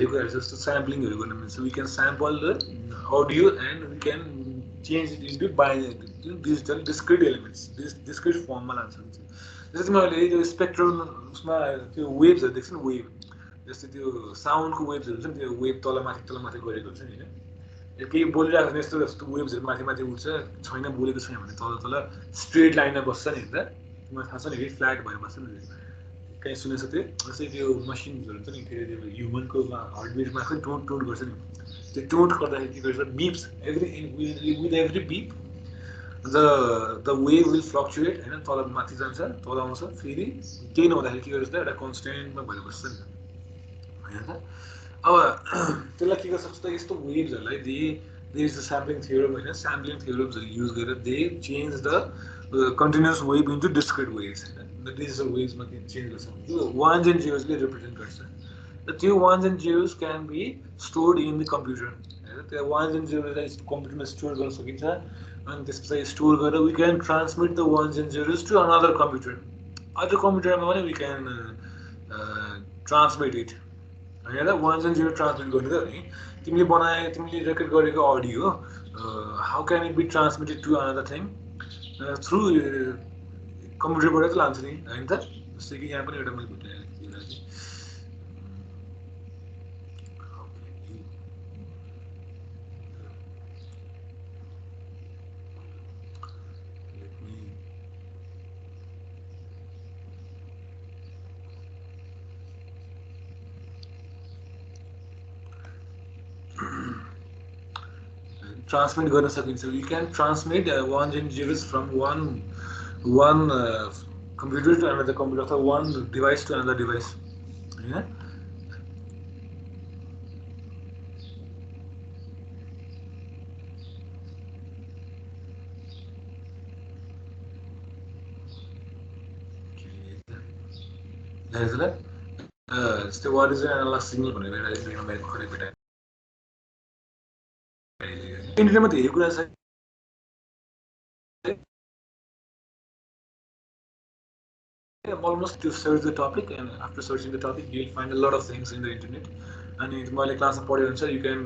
just sampling. So we can sample the audio and we can change it into binary, digital discrete elements, this discrete form मा लान्छ जस्तै मैले त्यो स्पेक्ट्रममा त्यो वेभ्सहरु देख्छु नि वेभ जस्तै त्यो साउन्डको वेभ्सहरु हुन्छ नि त्यो वेभ तल माथि गरेको हुन्छ नि हैन केही बोलिरहेको छ यस्तो जस्तो वेभ्सहरु माथि माथि उठ्छ छैन बोलेको छैन भने तल तल स्ट्रेट लाइनमा बस्छ नि हैन तिमीलाई थाहा छ नि कि फ्ल्याट भएर बस्छ नि कहीँ सुनेको छ त्यो जस्तै त्यो मसिन्सहरु हुन्छ नि त्यो ह्युमनको हार्टबिटमा चाहिँ टोट गर्छ नि त्यो टोट गर्दाखेरि के गर्छ Bips with every beep the wave will fluctuate हैन तल माथि जान्छ तल आउँछ फेरि केही नहुँदाखेरि के गर्छ त एउटा कन्स्टेन्टमा भएर बस्छ नि हैन त अब त्यसलाई के गर्छ त यस्तो वेभ्सहरुलाई there is a sampling theorem हैन sampling theorems use गरेर they change the continuous wave into discrete waves हैन the digital waves मा चेन्ज गर्छ त्यो ones and zeros ले रिप्रेजेन्ट गर्छ the two ones and zeros can be stored in the computer the ones and zeros लाई कम्प्युटरमा store गर्न सकिन्छ and त्यसपछि स्टोर गरेर we can transmit the ones and zeros to another computer other computer मा पनि we can transmit it हैन ones and zeros transmit गर्ने त नि तिमीले बनाए तिमीले रेकर्ड गरेको audio how can it be transmitted to another thing through कम्प्युटरबाट त लान्छ नि हैन त जस्तै कि यहाँ पनि एउटा मैले बुझाएँ transmit गर्न सकिन्छ we can transmit ones and zeros from one computer to another computer or one device to another device हैन so what is an analog signal भनेर एउटा मैले खरै भेटाएँ इन्टरनेटमा धेरै कुरा छ almost to search the topic and after searching the topic you'll find a lot of things in the internet and मैले क्लासमा पढ्यो भने चाहिँ you can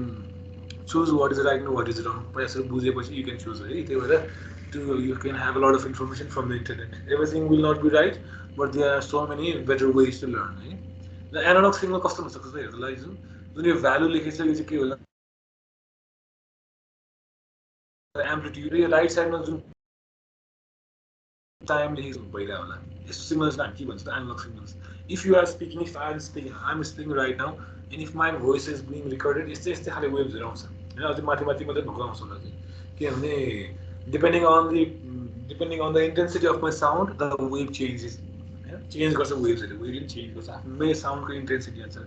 choose what is right and what is wrong पहिला बुझेपछि you can choose है त्यही भएर you can have a lot of information from the internet everything will not be right but there are so many better ways to learn है ल analogue signal कस्तो हुन्छ त हेर्नुलाई जुन यो भ्यालु लेखेछ यो चाहिँ के होला एम्प्लिट्युड यो राइट साइडमा जुन टाइम लेखेको भइरहेको होला यस्तो सिग्नल्स हामी के भन्छ त analog signals if you are speaking if I'm speaking right now and if my voice is being recorded यस्तै खाले वेभ्सहरु आउँछ हैन अझै माथि माथि ढुक्क आउँछ होला किनभने depending on the intensity of my sound the wave changes हैन चेन्ज गर्छ वेभ्सहरु वेभले चेन्ज गर्छ आफ्नै साउन्डको इन्टेन्सिटी अनुसार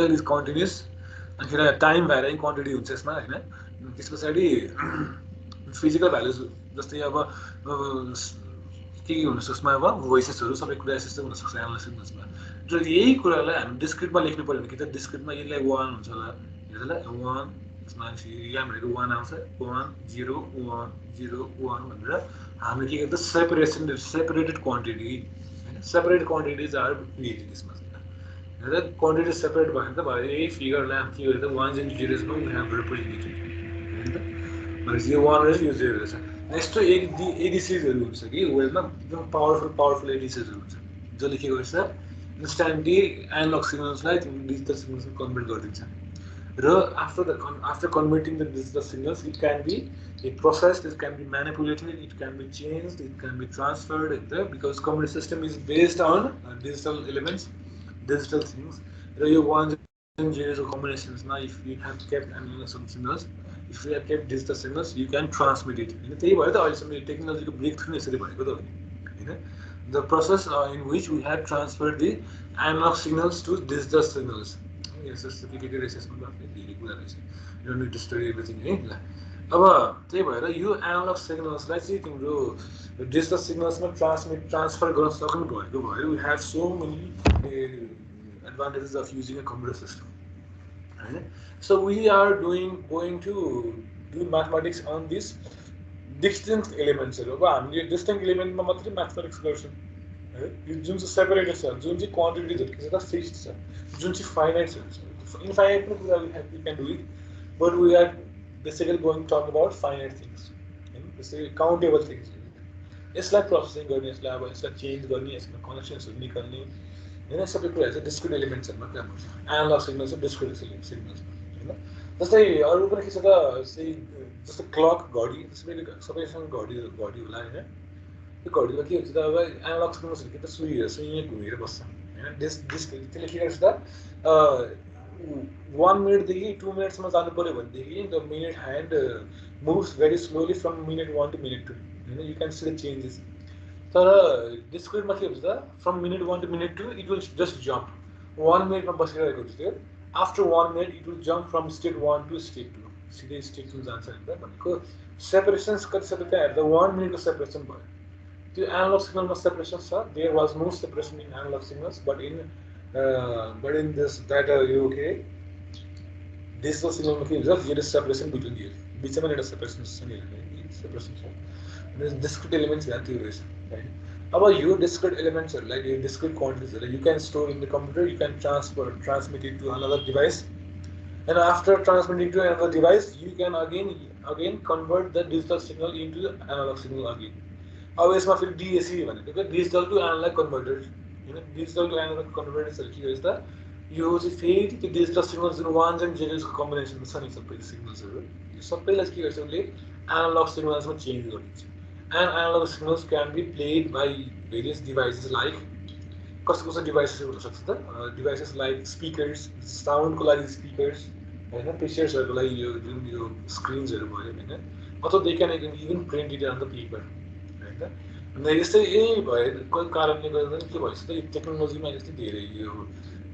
it is continuous and here time varying quantity हुन्छ यसमा हैन त्यसपछि फिजिकल भ्यालुज जस्तै अब के हुन सक्छ यसमा अब भोइसेसहरु सबै कुरा यस्तो हुन सक्छ एनालॉग सिग्नल्समा र यही कुरालाई हामी डिस्क्रिटमा लेख्नु पर्यो भने के त डिस्क्रिटमा यसलाई 1 हुन्छ होला हेर्नुलाई 1 यसमा यहाँ भनेको 1 आउँछ 1 0 1 0 1 भनेर हामीले के गर्छ सेपरेटेड क्वान्टिटी हैन सेपरेटेड क्वान्टिटिज आर क्रिएटेड यसमा र क्वान्टिटी सेपरेट भयो भने त भयो यही फिगरलाई हामी के गर्छ वन्स एन्ड जिरोजमा वी हेभ रिप्रेजेन्टेड हैन त भनेपछि यो 1 रहेछ यो 0 रहेछ यस्तो एडिसीजहरु हुन्छ कि वेभमा एकदम पावरफुल एडिसीजहरु हुन्छ जसले के गर्छ इन्स्ट्यान्टली एनालॉग सिग्नल्सलाई डिजिटल सिग्नल्समा कन्भर्ट गरिदिन्छ र after converting the digital signals it can be processed, it can be manipulated, it can be changed, it can be transferred because computer system is based on digital elements, digital things. र यो ones and zeros combinations now if you have kept analog signals, if you have kept digital signals you can transmit it हैन त्यही भएर त अहिलेसम्म टेक्नोलोजीको breakthrough यसरी भएको त हो हैन the process in which we have transferred the analog signals to digital signals. Yes, certificate assessment of धेरै कुरा रहेछ you don't need to study everything है ल अब त्यही भएर यो एनालॉग सिग्नल्सलाई चाहिँ तिम्रो डिजिटल सिग्नल्समा ट्रान्सफर गर्न सक्नु भएको भएर we have so many advantages of using a computer system हैन so we are going to do mathematics on this distinct elements अब हामीले डिस्टिंक्ट एलिमेन्टमा मात्रै म्याथमेटिक्स गर्छौं है यो जुन चाहिँ सेपरेटेड छ जुन चाहिँ क्वान्टिटिजहरू के छ त फिक्स्ड छ जुन चाहिँ फाइनाइट छ इनफाइनाइट पनि कुरा we can do it but we are basically going talk about finite things होइन जस्तै काउन्टेबल थिङ्स यसलाई प्रोसेसिङ गर्ने यसलाई अब यसलाई चेन्ज गर्ने यसमा कनेक्सन्सहरू निकाल्ने होइन सबै कुराहरू चाहिँ डिस्क्रिट एलिमेन्ट्सहरूमा काम गर्छ एनालग सिग्नल चाहिँ डिस्क्रिट सिग्नल्समा होइन जस्तै अरू पनि के छ त जस्तै क्लक घडी सबैसँग घडी होला होइन त्यो घडीमा के हुन्छ त अब एनालग सिग्नल्सहरू के त सुई घुमेर बस्छ होइन त्यसले के गर्छ त 1 मिनटदेखि 2 मिनट्समा जानु पऱ्यो भनेदेखि the minute hand moves very slowly from minute 1 to minute 2 होइन you can see the changes तर डिस्क्रिटमा के हुन्छ त from minute 1 to minute 2 it will just jump 1 मिनटमा बसिरहेको हुन्छ त्यो after 1 minute it will jump from state 1 to state 2 सिधै स्टेट 2 जान्छ होइन भनेको सेपरेसन्स कति छ त त्यहाँ हेर्दा 1 मिनटको सेपरेसन भयो त्यो एनालग सिग्नलमा सेपरेसन छ there was no separation in analog signals but in this that यो के डिजिटल सिग्नलमा के हुन्छ there is separation between here बिचमा एउटा सेपरेसन छ नि सेपरेसन छ डिस्क्रिट एलिमेन्ट्स यहाँ त्यो रहेछ होइन अब यो डिस्क्रिट एलिमेन्ट्सहरूलाई यो डिस्क्रिट क्वान्टिटिजहरूलाई you can store in the computer you can transmit it to another device and after transmitting to another device you can again convert the digital signal into analog signal again अब यसमा फेरि DAC भनेको digital to analog converter होइन digital to analog कन्भर्टर्सहरू के गर्छ त यो चाहिँ फेरि त्यो डिजिटल सिग्नल्स जुन वान्स एन्ड जेरोसको कम्बिनेसन छ नि सबै सिग्नल्सहरू यो सबैलाई के गर्छ उसले एनालग सिग्नल्समा चेन्ज गरिदिन्छ and analog signals can be played by various devices like कस्तो कस्तो डिभाइसेस हुनसक्छ त डिभाइसेस लाइक स्पिकर्स साउन्डको लागि स्पिकर्स होइन पिक्चर्सहरूको लागि यो जुन यो स्क्रिन्सहरू भयो होइन अथवा they can even print it on the paper होइन यस्तै यही भएको कारणले गर्दा के भएछ त यो टेक्नोलोजीमा यस्तै धेरै यो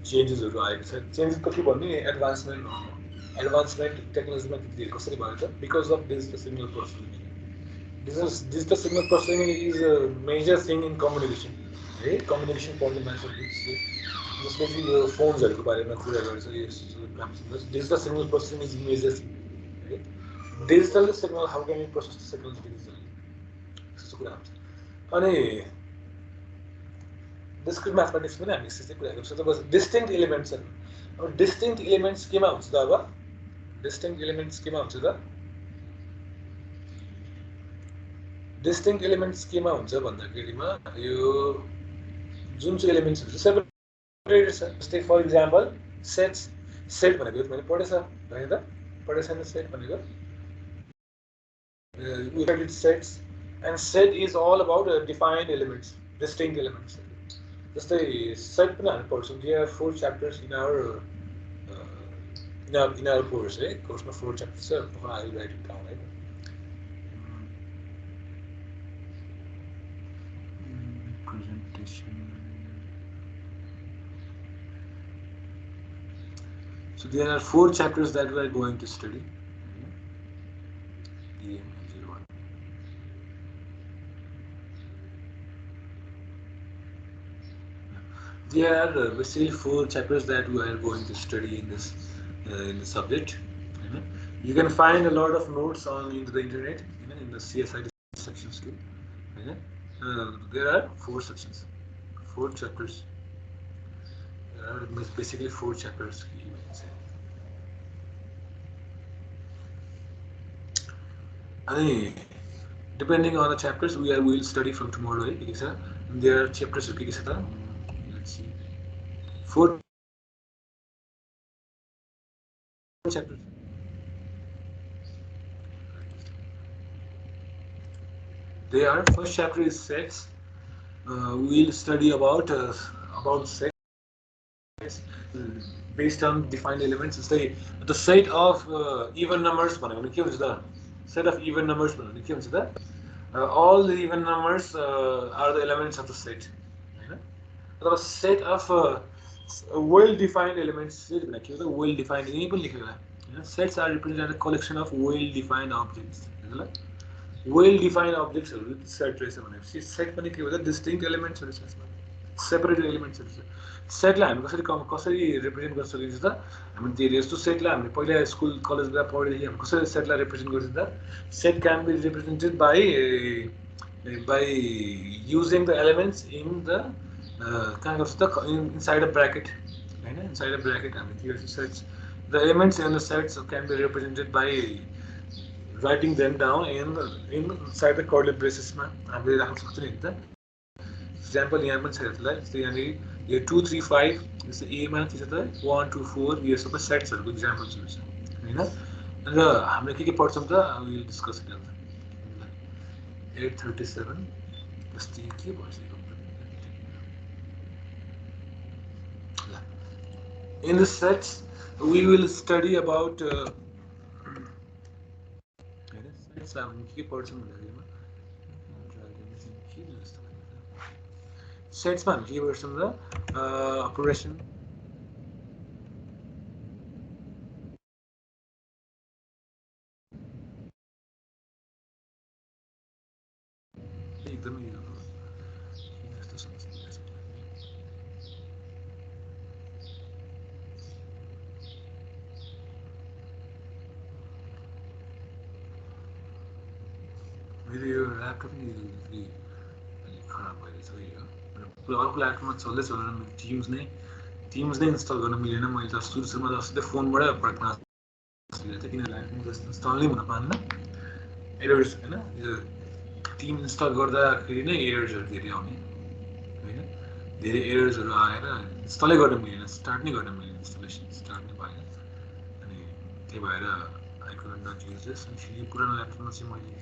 चेन्जेसहरू आएको छ चेन्जेस त के भन्ने एडभान्समेन्ट टेक्नोलोजीमा धेरै कसरी भयो त because of digital signal processing digital signal processing is a major thing in communication है कम्युनिकेसन पढ्ने मान्छेहरूले जसले चाहिँ यो फोन्सहरूको बारेमा कुरा गर्छ यो digital signal processing is major thing है digital signal how can you process the signal digital त्यस्तो कुरा हुन्छ अनि डिस्क्रिट म्याथमेटिक्स पनि हामी यस्तै कुरा गर्छौँ अब डिस्टिङ्क्ट एलिमेन्ट्सहरू अब डिस्टिङ्क्ट एलिमेन्ट्स केमा हुन्छ त अब डिस्टिङ्क्ट एलिमेन्ट्स केमा हुन्छ त डिस्टिङ्क्ट एलिमेन्ट्स केमा हुन्छ भन्दाखेरिमा यो जुन चाहिँ एलिमेन्ट्सहरू चाहिँ सेपरेटेड छ जस्तै फर इक्जाम्पल सेट भनेको मैले पढेछ होइन त पढेको छैन सेट भनेको sets and set is all about defined elements distinct elements जस्तै सेट पनि हामी पढ्छौँ there are 4 chapters in our course है कोर्समा 4 chapters छ I will write it down है presentation so there are 4 chapters that we are going to study There are basically 4 chapters that we are going to study in this subject. You can find a lot of notes on into the internet, in the CSI sections too. There are 4 sections, 4 chapters. There are basically 4 chapters. You can say. And depending on the chapters, we will study from tomorrow. There are chapters. Let's see. 4 chapters. There, first chapter is sets. We'll study about sets based on defined elements. The set of even numbers. Set of even numbers. All the even numbers are the elements of the set. A set of well-defined elements. Well-defined. Sets are represented a collection of well-defined objects. Well-defined objects set set distinct elements separated elements set लाई हामी कसरी represent गर्न सकिन्छ त हामी धेरै जस्तो सेटलाई हामीले पहिला स्कुल कलेजमा पढ्दाखेरि हामी कसरी सेटलाई रिप्रेजेन्ट गर्छौं त set can be represented by by using the elements in the kind of the inside a bracket. Right? Inside a bracket, I mean, here's the sets. The elements in the sets can be represented by writing them down inside the curly braces. हामीले राख्न सक्छौँ नि त example यहाँ पनि छ यसलाई जस्तै यहाँनिर यो 2 3 5 जस्तै एमा के छ त 1 2 4 यो सबै सेट्सहरूको इक्जाम्पल्सहरू छ होइन र हामीले के पढ्छौँ त विल डिस्कस इट 837 जस्तै के भइसक्यो in the sets we will study about sets हामी के पढ्छौँ भन्दाखेरिमा सेट्समा हामी के गर्छौँ त अपरेसन एकदमै यस्तो समस्या छ मेरो यो ल्यापटप नि अलिक खराब भइरहेछ यो अर्को ल्यापटपमा चल्दै चलेर मेरो टिम्स नै इन्स्टल गर्न मिलेन मैले त सुरुमा त सिधै फोनबाटै क्लास लिएको थिएँ किन ल्यापटपमा त इन्स्टल नै हुन पाएन एरर्स होइन यो टिम इन्स्टल गर्दाखेरि नै एरर्सहरू धेरै आउने होइन धेरै एरर्सहरू आएर इन्स्टलै गर्न मिलेन स्टार्ट नै गर्न मिलेन इन्स्टलेसन स्टार्ट नै भएन अनि त्यही भएर I could not use this अनि फेरि पुरानो ल्यापटपमा चाहिँ मैले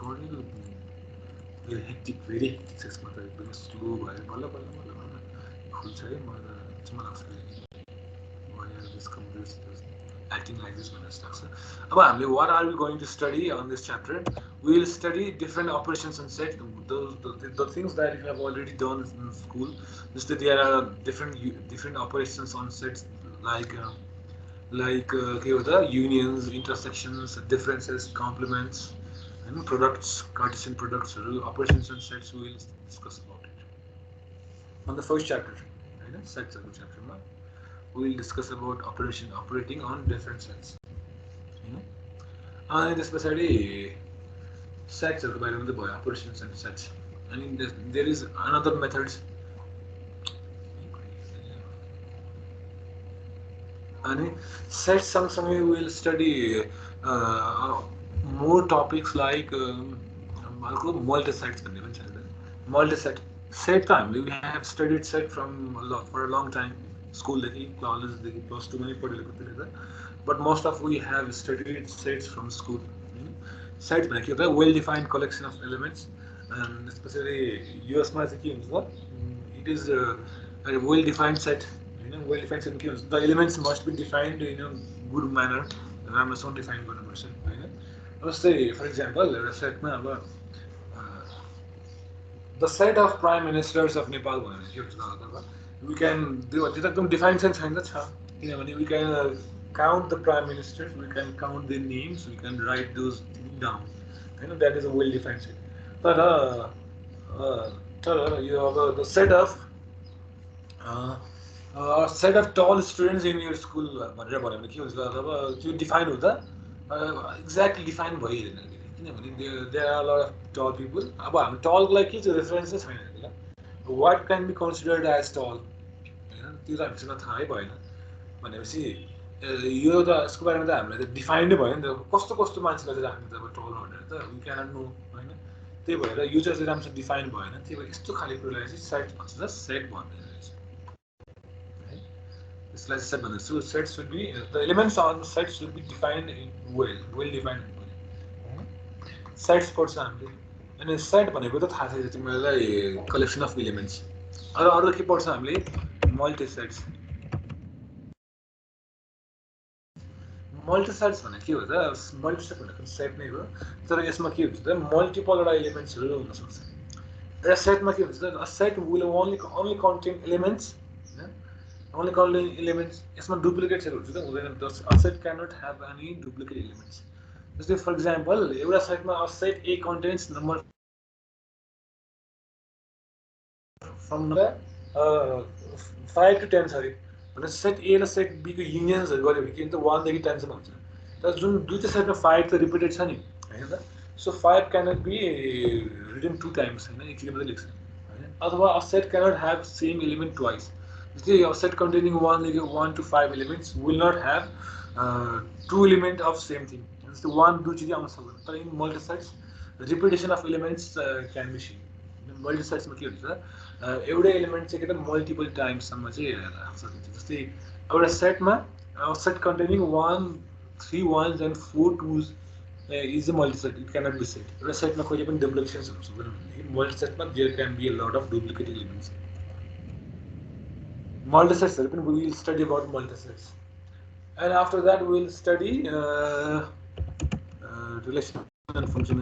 गरेको भेरी हेक्टिक छ यसमा त एकदमै स्लो भएर बल्ल बल्ल बल्ल बल्ल खुल्छ है मलाई त अचम्म लाग्छ this computer acting like this when it अब हामीले what are we going to study on this chapter? We will study different operations and sets. The things that you have already done in school. Just that there are different operations on sets like the unions, intersections, differences, complements, and products, Cartesian products, operations and sets. We will discuss about it on the first chapter. Right? Sets chapter. We will discuss about operating on different sets. And this basically sets are by the operations and sets. And there is another methods. And sets sometimes we will study more topics like multi-sets. Multi-set set time we have studied set for a long time. School college plus 2 many but most of we have studied sets from school. Sets like a well-defined collection of elements and especially US it is a well-defined set. Well-defined set the elements must be defined in a good manner. Ramazon defined by person. Let's say for example a set the set of prime ministers of Nepal we can do a defined sense we can count the prime ministers, we can count their names, we can write those down. That is a well defined set. But you have the set of tall students in your school you define exactly defined by there are a lot of tall people. Tall like references what can be considered as tall? त्यो त हामीसँग थाहै भएन भनेपछि यो त यसको बारेमा त हामीलाई त डिफाइन नै भयो नि त कस्तो कस्तो मान्छेलाई चाहिँ राख्नु त अब टल भनेर त वी क्यानट नो होइन त्यही भएर यो चाहिँ राम्रोसँग डिफाइन भएन त्यही भएर यस्तो खाले कुरालाई चाहिँ सेट भन्छ त सेट भन्ने रहेछ है यसलाई चाहिँ सेट भन्दैछु set should be the elements on set should be defined in well defined हुनु सेट्स पढ्छ हामीले अनि सेट भनेको त थाहा छ तिमीलाई कलेक्सन अफ एलिमेन्ट्स अरू के पढ्छ हामीले मल्टिसेट्स मल्टिसेट्स भने के हो त मल्टिसेट भनेको सेट नै हो तर यसमा के हुन्छ त मल्टिपलवटा एलिमेन्ट्सहरू हुन सक्छ एउटा सेटमा के हुन्छ त set will only contain elements only contain elements यसमा डुप्लिकेट्सहरू हुन्छ त हुँदैन a set can not have any duplicate elements जस्तै फर इक्जाम्पल एउटा सेटमा a set A contains number from 5 to 10 sorry set A र सेट बी को युनियन्सहरू गऱ्यो भने के त 1 देखि 10 सम्म हुन्छ तर जुन दुईटा सेटमा 5 त रिपिटेड छ नि हैन त So 5 cannot be written two times होइन एकचोटि मात्रै लेख्छ होइन अथवा a set cannot have same element twice जस्तै a set containing 1 to 5 elements will not have two element of same thing जस्तै 1 दुईचोटि आउन सक्दैन तर in multisets repetition of elements can be seen मल्टिसेट्समा के हुन्छ एउटै एलिमेन्ट चाहिँ के त मल्टिपल टाइम्ससम्म चाहिँ राख्न सकिन्छ जस्तै एउटा सेटमा set containing 1 3 ones and 4 twos is a multiset. It cannot be set. एउटा सेटमा कहिले पनि डुप्लिकेसन्स हुन सक्दैन भनेदेखि मल्टिसेटमा there can be a lot of duplicate elements मल्टिसेट्सहरू पनि we will study about multisets and after that we will study relation and function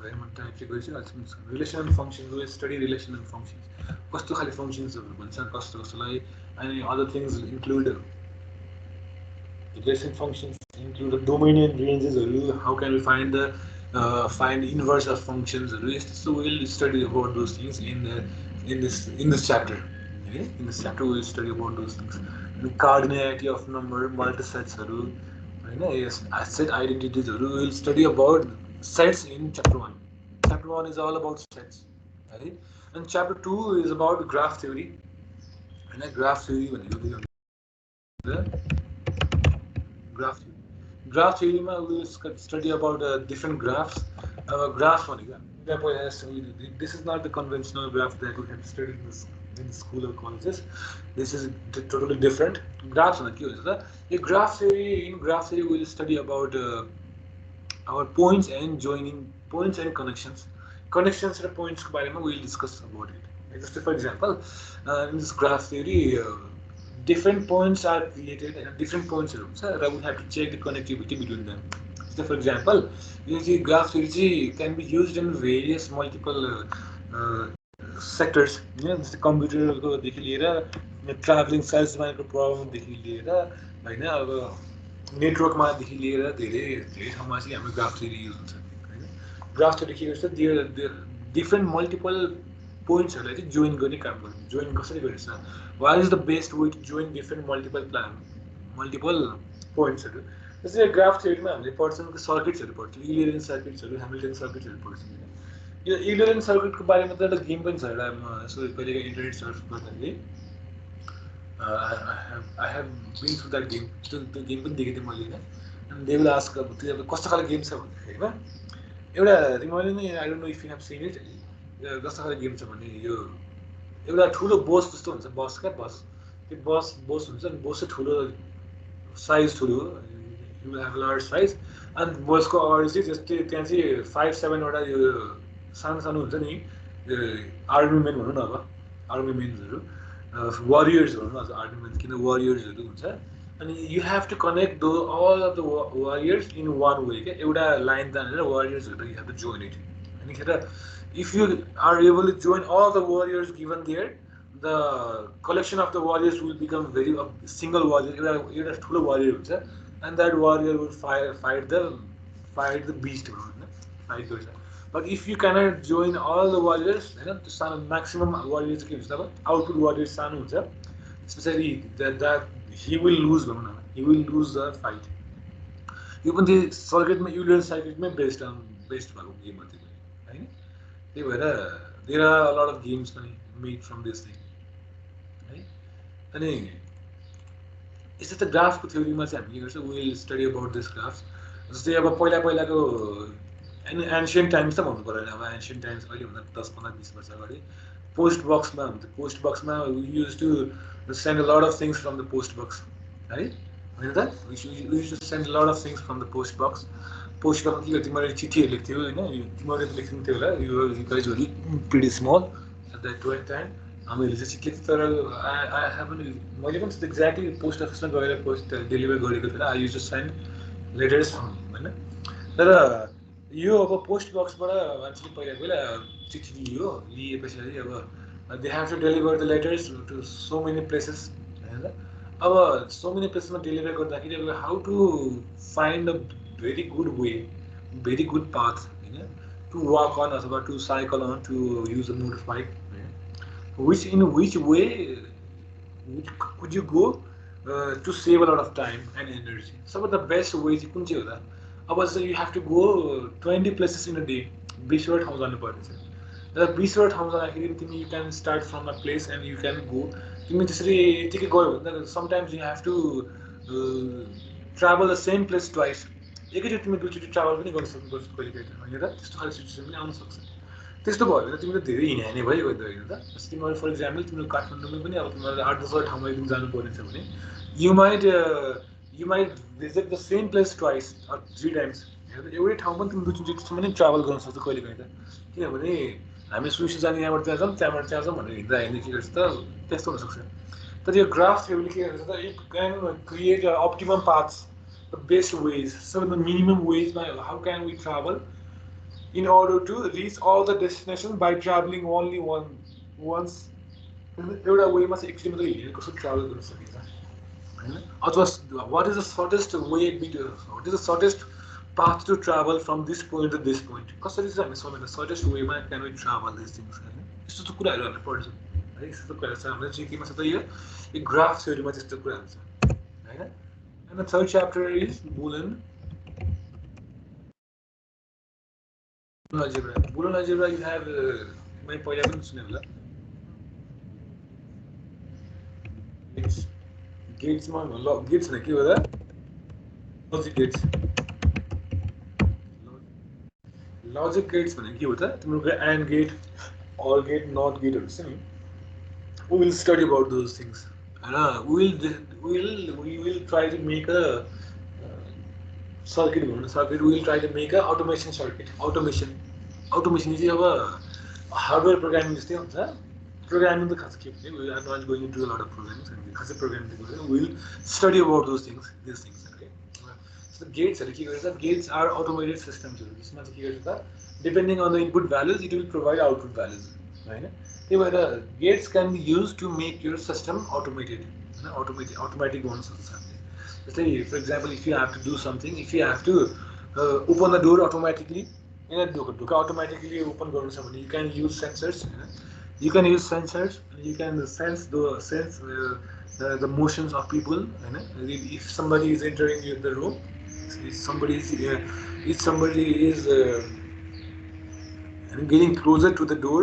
very much टाइपले गरिसकेको relation and functions we will study relation and functions कस्तो खाले फङ्सन्सहरू भन्छ कस्तो कस्तोलाई अनि other things include relation functions include domain and ranges how can we find the find inverse of functions so we will study about those things in this chapter okay? In this chapter we will study about those things and cardinality of number multisets yes set identities we will study about sets in chapter 1 chapter 1 is all about sets right? And chapter 2 is about graph theory and graph theory graph theory we will study about different graphs graph this is not the conventional graph that we have studied in school or colleges this is totally different graphs in graph theory we will study about our points and joining points and connections and points we will discuss about it just for example in this graph theory different points are created and different points we have to check the connectivity between them. So for example, graph theory can be used in various multiple sectors. The computer traveling cells problem network graph theory use graph theory there different multiple points join join what is the best way to join different multiple points this is a graph theory पर्छ circuits Euclidean circuits Hamilton circuits यो Euclidean circuit को बारेमा त एउटा game पनि छ एउटा यसो कहिलेका इन्टरनेट सर्च गर्दाखेरि I have been through that game त्यो गेम पनि देखेको थिएँ मैले and they will ask त्यो कस्तो खाले गेम छ भन्दाखेरि एउटा मैले नै I don't know if you have seen it कस्तो खाले गेम छ भने यो एउटा ठुलो बस जस्तो हुन्छ बस क्या बस त्यो बस हुन्छ नि बस चाहिँ ठुलो साइज ठुलो you will have a large size and बसको अगाडि चाहिँ जस्तै त्यहाँ चाहिँ 5-7 वटा यो सानो सानो हुन्छ नि आर्मी मेन भनौँ न अब आर्मी मेन्सहरू वारियर्स भनौँ न आर्मी मेन किन वारियर्सहरू हुन्छ अनि you have to connect all of the warriors in one way क्या एउटा लाइन तानेर वारियर्सहरू you have to join it अनिखेर if you are able to join all the warriors given there the collection of the warriors will become very single warrior एउटा ठुलो warrior हुन्छ and that warrior will fight the beast fight गर्छ but if you cannot join all the warriors हैन त्यो सानो maximum warriors के हुन्छ अब output warriors सानो हुन्छ especially that he will lose भनौँ न he will lose the fight यो पनि त्यो सर्किटमा युक्लिडियन सर्किटमै बेस्ड भएको गेम हो त्यो हैन त्यही भएर there are a lot of games made from this thing है अनि यसो त ग्राफको थ्योरीमा चाहिँ हामी के गर्छ we will study about this graphs जस्तै अब पहिलाको एन्शियन्ट टाइम्स त भन्नु पर्दैन अब एन्शियन्ट टाइम्स कहिले भन्दा 10-15-20 वर्ष अगाडि पोस्ट बक्समा हुन्थ्यो पोस्ट बक्समा we used to send a lot of things from the post box है हैन त we used to send a lot of things from the post box post बक्समा के गर्थ्यो मैले चिठीहरू लेख्थ्यो हैन तिमीले त लेख्थ्यौ होला you guys were pretty small at that point time हामीले चाहिँ चिठी लेख्थ्यो तर I haven't मैले पनि त्यस्तो एक्ज्याक्टली पोस्ट अफिसमा गएर पोस्ट डेलिभर गरेको थिएन I used to send letters हैन तर यो अब पोस्ट बक्सबाट मान्छेले पहिला चिठी लिएपछि अब they have to deliver the letters to so many places हैन अब so many places मा डेलिभर गर्दाखेरि अब how to find a very good way very good path हैन to walk on अथवा to cycle on to use a motorbike in which way could you go to save a lot of time and energy. Some of the best ways कुन चाहिँ होला अब जस्तो you have to go 20 places in a day 20 वटा ठाउँ जानुपर्ने छ र 20 वटा ठाउँ जाँदाखेरि तिमी you can start from a place and you can go तिमी त्यसरी यतिकै गयो भने त sometimes you have to travel the same place twice एकैचोटि तिमी दुईचोटि ट्राभल पनि गर्न सक्नुपर्छ कहिले कहिले त होइन र त्यस्तो खालको सिचुएसन पनि आउन सक्छ त्यस्तो भयो भने तिमीले धेरै हिँड्ने भइगयो त होइन त जस्तो तिमीहरू फर इक्जाम्पल तिम्रो काठमाडौँमै पनि अब तिमीहरू 8-10 ठाउँमा एकदिन जानुपर्ने छ भने you might visit the same place twice or 3 times होइन त एउटै ठाउँ पनि तिमी दुईचोटिसम्म नै ट्राभल गर्न सक्छौ कहिले कहिले त किनभने हामी सुइसी जाने यहाँबाट त्यहाँ जाउँ त्यहाँबाट त्यहाँ जाउँ भनेर हिँड्दा हिँड्दै के गर्छ त त्यस्तो हुनसक्छ तर यो ग्राफ थ्योरीले के गर्छ त it can create optimum paths the best ways, some of the minimum ways by how can we travel in order to reach all the destinations by traveling only once एउटा वेमा चाहिँ एकचोटि मात्रै हिँडेर कसरी ट्राभल गर्न सकिन्छ होइन अथवा what is the shortest way what is the shortest path to travel from this point to this point कसरी चाहिँ हामी समय shortest वेमा can we travel these things होइन यस्तो त कुराहरू हामीले पढ्छौँ है यस्तो कुराहरू छ हाम्रो जिकेमा छ त यो ग्राफ थ्योरीमा त्यस्तो कुराहरू छ होइन And the third chapter is Boolean algebra. Boolean algebra you have my पहिला पनि सुने होला gates मा gates भने के हो त logic gates logic gates भने के हो त तिम्रो AND gate OR gate NOT gate हरू छ नि we will study about those things we will try to make a circuit we will try to make a automation circuit automation चाहिँ अब हार्डवेयर प्रोग्रामिङ जस्तै हुन्छ प्रोग्रामिङ त खास के भन्ने we are not going to do a lot of programming खासै programming चाहिँ we will study about these things okay so gates के गर्छ gates are automated systems जसमा चाहिँ के गर्छ त depending on the input values it will provide output values हैन त्यही भएर gates can be used to make your system automated automatic ones जस्तै for example if you have to do something if you have to open the door automatically ढोका automatically open गर्नु छ भने you can use sensors and you can sense the motions of people if somebody is entering the room if somebody is getting closer to the door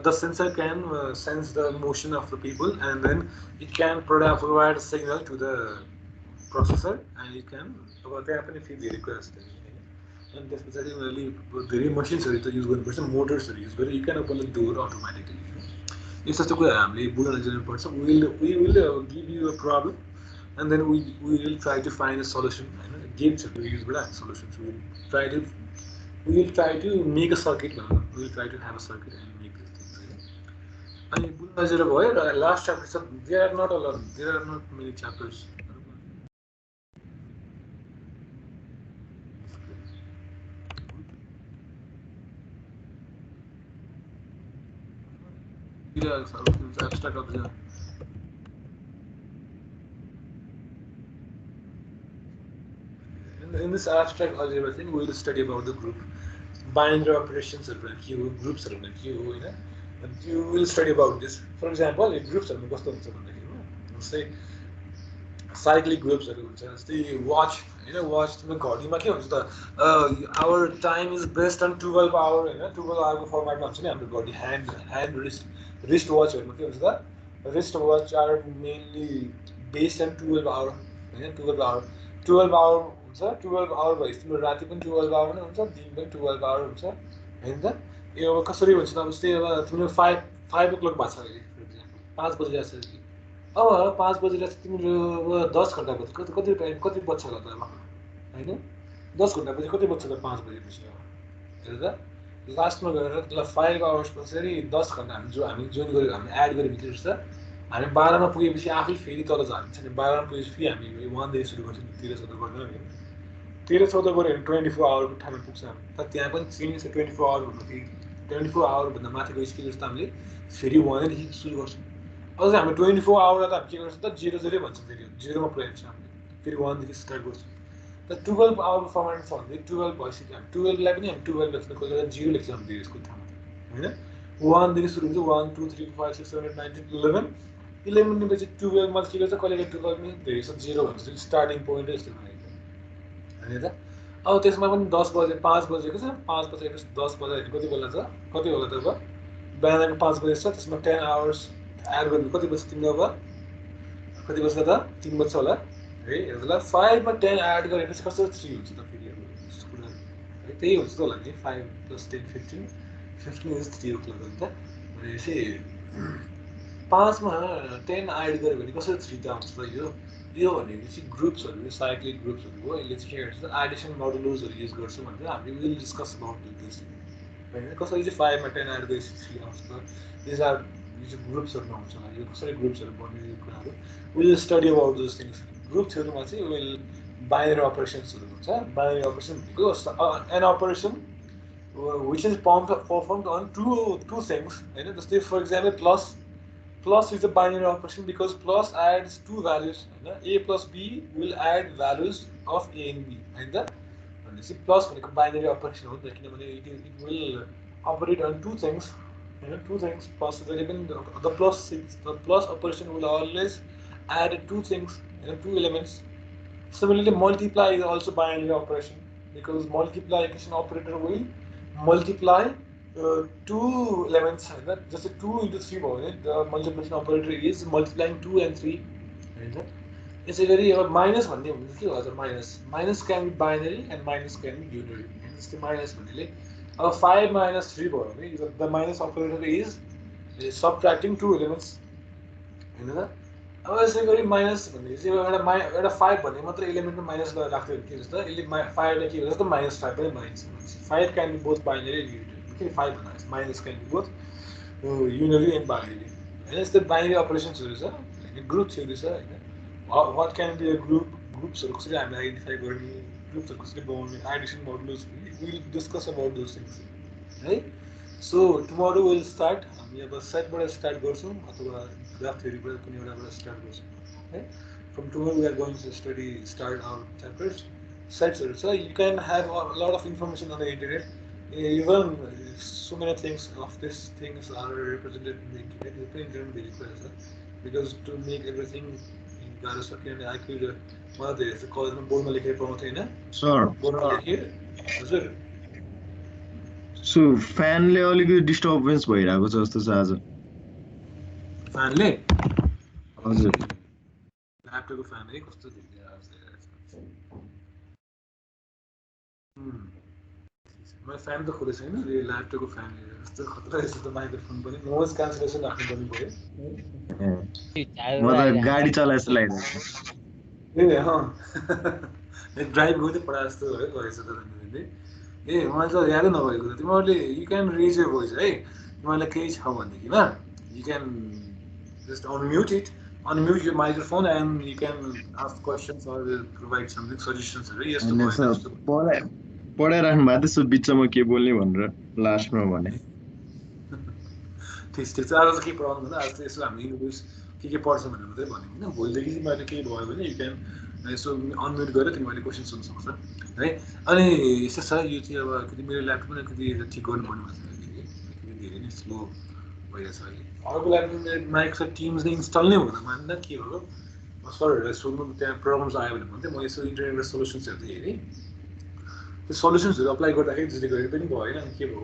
the sensor can sense the motion of the people and then it can provide a signal to the processor and it can त्यहाँ पनि फेरि धेरै कुरा छ अनि त्यस पछाडि उनीहरूले धेरै मसिन्सहरू त युज गर्नुपर्छ मोटर्सहरू युज गरेर you can open the door automatically यस्तो यस्तो कुरा हामीले बुझ्न जानु पर्छ we will give you a problem and then we will try to find a solution हैन गेम्सहरुको युजबाट हामी solutions we will try to make a circuit we will try to have a circuit and make these things हैन अनि बुझ्न जरुरी भयो र last chapter छ there are not many chapters abstract algebra. In this abstract algebra thing, we will study about the group, binary operations groups and you will study about this. For example, if groups say cyclic groups जस्तै watch watch तिम्रो घडीमा के हुन्छ त our time is based on 12 hour 12 hour को फर्मेटमा हुन्छ नि हाम्रो घडी hand wrist watchहरुमा के हुन्छ त wrist watch are mainly based on 12 hour 12 hour हुन्छ 12 hour भएपछि तिम्रो राति पनि 12 hour नै हुन्छ दिन पनि 12 hour हुन्छ हैन त यो कसरी हुन्छ त जस्तै अब तिम्रो 5 o'clock भएको छ अहिले फर एक्जाम्पल 5 बजिरहेको छ अब 5 बजेर तिम्रो 10 घण्टापछि कति बज्छ होला त अब हैन 10 घण्टापछि कति बज्छ त 5 बजेपछि अब हेर त लास्टमा गएर त्यसलाई 5 आवर्स पछाडि 10 घण्टा हामी जोइन गरेर हामी एड गरेर भित्र छ हामी 12 मा पुगेपछि आफै फेरि तल जान्छ नि 12 मा पुगेपछि फेरि हामी 1 देखि सुरु गर्छौँ 13 14 गर्दैन नि 13 14 गरे 24 आवर को ठाउँमा पुग्छ हामी त त्यहाँ पनि सेम छ 24 आवर भन्नु 24 आवर भन्दा माथिको स्केल जस्तो हामीले फेरि 1 देखि सुरु गर्छौँ अझ हामी 24 आवर त हामी के गर्छौँ त 0 भन्छौँ फेरि 0 मा पुर्याउँछ हामी फेरि 1 देखि स्टार्ट गर्छौँ त 12 आवर फर्मेट छ भने 12 भइसक्यो हामी 12 लाई पनि हामी 12 लेख्न खोजेर 0 लेख्छौँ हामी यसको ठाउँमा हैन 1 देखि सुरु हुन्छ 1 2 3 4 5 6 7 8 9 10 11 11 पछि 12 मा के गर्छ कहिले 12 मा धेरै 0 भन्छ स्टार्टिङ पोइन्ट यस्तो भनेको हैन त अब त्यसमा पनि 10 बजे 5 बजेको छ 5 बजेको 10 बजे कति बेला छ कति बेला त अब बिहानको 5 बजे छ त्यसमा 10 आवर्स एड गर्नु कति बज्छ तिम्रो अब कति बज्छ त 3 बज्छ होला है यसलाई 5 मा 10 एड गरेपछि कस्तो 3 हुन्छ त फेरि अब है त्यही हुन्छ त होला नि 5 + 10 15 15 is 3 o'clock हो नि त भनेपछि 5 मा 10 एड गर्यो भने कसरी 3 त आउँछ त यो भनेपछि ग्रुप्सहरु साइक्लिक ग्रुप्सहरु हो यसले चाहिँ के गर्छ एडिसन मोडुलसहरु युज गर्छ भनेर हामी विल डिस्कस अबाउट दिस हैन कसरी चाहिँ 5 मा 10 एड गरेपछि 3 आउँछ त दिस आर यो ग्रुप्सहरुमा हुन्छ होला यो कसरी ग्रुप्सहरु बन्ने कुराहरु will study about those things ग्रुप्सहरुमा चाहिँ विल बाइनरी अपरेशन्सहरु हुन्छ बाइनरी अपरेसन भनेको an operation which is performed on two things हैन जस्तै for example plus is a binary operation because plus adds two values a plus b will add values of a and b हैन त भनेपछि plus भनेको binary operation हो नि त किनभने it will operate on two things हैन two things plus the plus operation will always add two things two elements. Similarly multiply is also binary operation because multiplication operator will multiply two elements हैन जस्तै 2 into 3 भयो भने the multiplication operator is multiplying 2 and 3 हैन यसै गरी अब minus भन्ने हुन्छ के हो त minus can be binary and minus can be unary हैन जस्तै माइनस भन्नेले अब 5 minus 3 भयो भने the minus operator is subtracting two elements हैन त अब यसै गरी माइनस भन्ने चाहिँ एउटा 5 भन्ने मात्र एलिमेन्टमा माइनस गरेर राख्दै हो के जस्तो यसले 5 ले के गर्छ त -5 पनि minus 5 can be both binary and unary के 5 भन्दा minus can be both unary and binary हैन यस्तै बाइनरी अपरेसन्सहरु छ हैन ग्रुप्सहरु छ हैन what can be a ग्रुप्सहरु कसरी हामी आइडेन्टिफाई गर्ने ग्रुप्सहरु कसरी बनाउने Edison modulus we will discuss about those things है सो टुमरो विल स्टार्ट हामी अब सेटबाट स्टार्ट गर्छौं अथवा ग्राफ थ्योरीबाट कुनै एउटाबाट स्टार्ट गर्छौं है from tomorrow we are going to study start our chapters सेट्सहरु छ you can have a lot of information on the internet even so many things of these things are represented in the internet you can learn very fast because to make everything in गाह्रो छ किनभने I could मलाई धेरै जस्तो कलेजमा बोर्डमा लेखेर पढाउँथे हैन सर बोर्डमा लेखेर हजुर सो फ्यानले अलिकति डिस्टर्बेन्स भइरहेको छ जस्तो छ आज फ्यानले हजुर ल्यापटपको फ्यान है कस्तो धेरै आवाज आइरहेको छ मैले फ्यान त खोलेको छैन यो ल्यापटपको फ्यान जस्तो खतरा रहेछ त माइक्रोफोन पनि नोइज क्यान्सलेसन राख्नु पर्ने भयो म त गाडी चलाए जस्तो लागिरहेको ए अँ ड्राइभ गर्दै पढा जस्तो है गरेछ त तिमीले ए मलाई त यादै नभएको त तिमीहरूले you can raise your voice है तिमीहरूलाई केही छ भनेदेखिमा you can just unmute your microphone and you can ask questions or provide something suggestions है यस्तो पढाइराख्नु भएको त्यसो बिचमा के बोल्ने भनेर लास्टमा भने ठिक छ आज चाहिँ के पढाउनु भन्दा आज चाहिँ यसो हामी इङ्ग्लिस के पढ्छ भनेर मात्रै भन्यो होइन भोलिदेखि तिमीहरूले केही भयो भने यु क्यान यसो अनम्युट गरेर तिमीहरूले क्वेसन सोध्न सक्छ है अनि यस्तो छ यो चाहिँ अब कति मेरो ल्यापटप पनि कति ठिक गर्नुपर्ने भएको छ धेरै नै स्लो भइरहेछ अहिले अर्को ल्यापटप माइक्रोसफ्ट टिम्स नै इन्स्टल नै हुँदैन मान्दा के हो सरहरूलाई सोध्नु त्यहाँ प्रब्लम्स आयो भने भन्थेँ म यसो इन्टरनेटमा सोल्युसन्सहरू चाहिँ हेरेँ त्यो सोल्युसन्सहरू अप्लाई गर्दाखेरि जसले गरेर पनि भएन के भयो